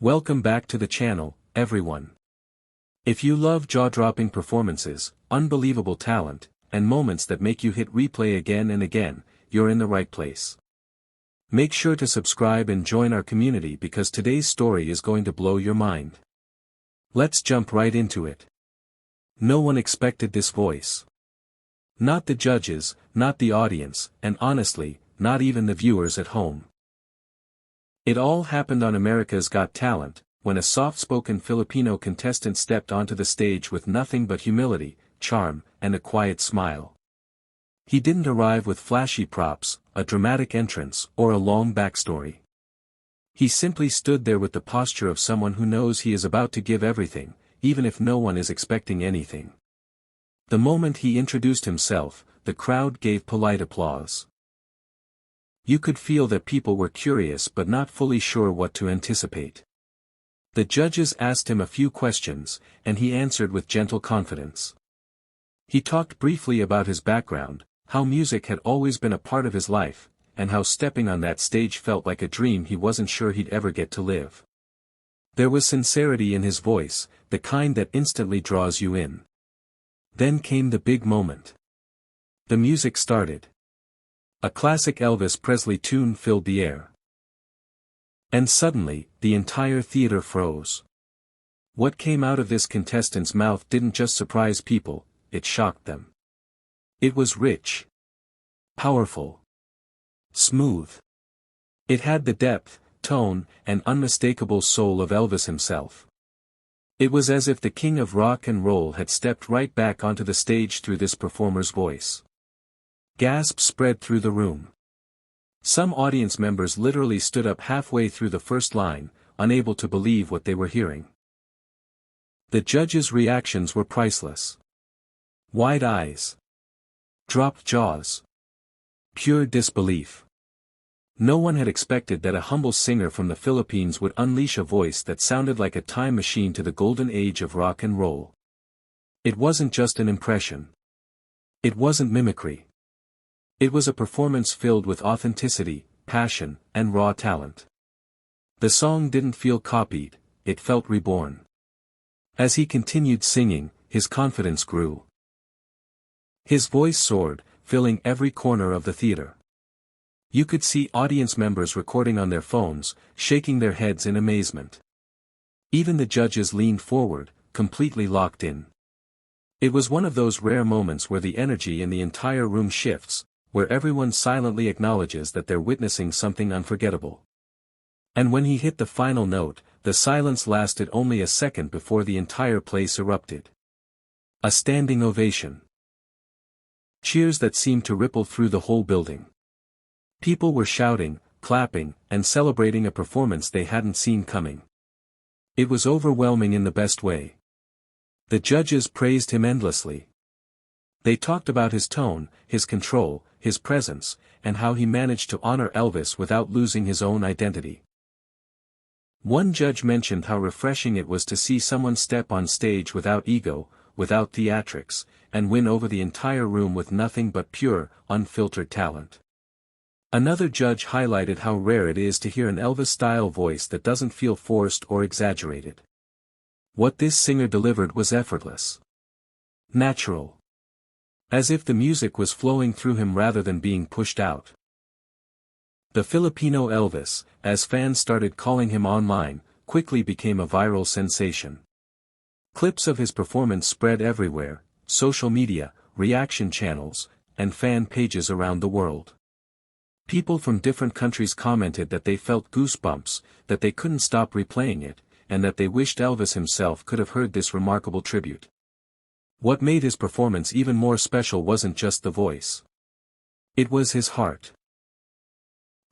Welcome back to the channel, everyone. If you love jaw-dropping performances, unbelievable talent, and moments that make you hit replay again and again, you're in the right place. Make sure to subscribe and join our community because today's story is going to blow your mind. Let's jump right into it. No one expected this voice. Not the judges, not the audience, and honestly, not even the viewers at home. It all happened on America's Got Talent, when a soft-spoken Filipino contestant stepped onto the stage with nothing but humility, charm, and a quiet smile. He didn't arrive with flashy props, a dramatic entrance, or a long backstory. He simply stood there with the posture of someone who knows he is about to give everything, even if no one is expecting anything. The moment he introduced himself, the crowd gave polite applause. You could feel that people were curious but not fully sure what to anticipate. The judges asked him a few questions, and he answered with gentle confidence. He talked briefly about his background, how music had always been a part of his life, and how stepping on that stage felt like a dream he wasn't sure he'd ever get to live. There was sincerity in his voice, the kind that instantly draws you in. Then came the big moment. The music started. A classic Elvis Presley tune filled the air. And suddenly, the entire theater froze. What came out of this contestant's mouth didn't just surprise people, it shocked them. It was rich, powerful, smooth. It had the depth, tone, and unmistakable soul of Elvis himself. It was as if the king of rock and roll had stepped right back onto the stage through this performer's voice. Gasps spread through the room. Some audience members literally stood up halfway through the first line, unable to believe what they were hearing. The judges' reactions were priceless. Wide eyes. Dropped jaws. Pure disbelief. No one had expected that a humble singer from the Philippines would unleash a voice that sounded like a time machine to the golden age of rock and roll. It wasn't just an impression. It wasn't mimicry. It was a performance filled with authenticity, passion, and raw talent. The song didn't feel copied, it felt reborn. As he continued singing, his confidence grew. His voice soared, filling every corner of the theater. You could see audience members recording on their phones, shaking their heads in amazement. Even the judges leaned forward, completely locked in. It was one of those rare moments where the energy in the entire room shifts, where everyone silently acknowledges that they're witnessing something unforgettable. And when he hit the final note, the silence lasted only a second before the entire place erupted. A standing ovation. Cheers that seemed to ripple through the whole building. People were shouting, clapping, and celebrating a performance they hadn't seen coming. It was overwhelming in the best way. The judges praised him endlessly. They talked about his tone, his control, his presence, and how he managed to honor Elvis without losing his own identity. One judge mentioned how refreshing it was to see someone step on stage without ego, without theatrics, and win over the entire room with nothing but pure, unfiltered talent. Another judge highlighted how rare it is to hear an Elvis-style voice that doesn't feel forced or exaggerated. What this singer delivered was effortless. Natural. As if the music was flowing through him rather than being pushed out. The Filipino Elvis, as fans started calling him online, quickly became a viral sensation. Clips of his performance spread everywhere, social media, reaction channels, and fan pages around the world. People from different countries commented that they felt goosebumps, that they couldn't stop replaying it, and that they wished Elvis himself could have heard this remarkable tribute. What made his performance even more special wasn't just the voice. It was his heart.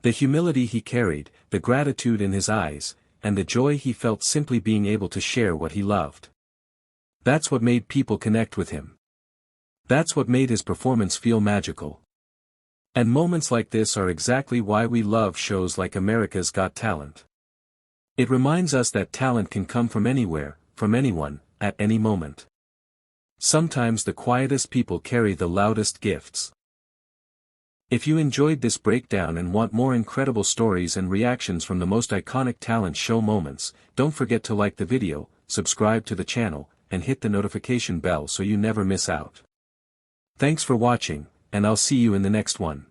The humility he carried, the gratitude in his eyes, and the joy he felt simply being able to share what he loved. That's what made people connect with him. That's what made his performance feel magical. And moments like this are exactly why we love shows like America's Got Talent. It reminds us that talent can come from anywhere, from anyone, at any moment. Sometimes the quietest people carry the loudest gifts. If you enjoyed this breakdown and want more incredible stories and reactions from the most iconic talent show moments, don't forget to like the video, subscribe to the channel, and hit the notification bell so you never miss out. Thanks for watching, and I'll see you in the next one.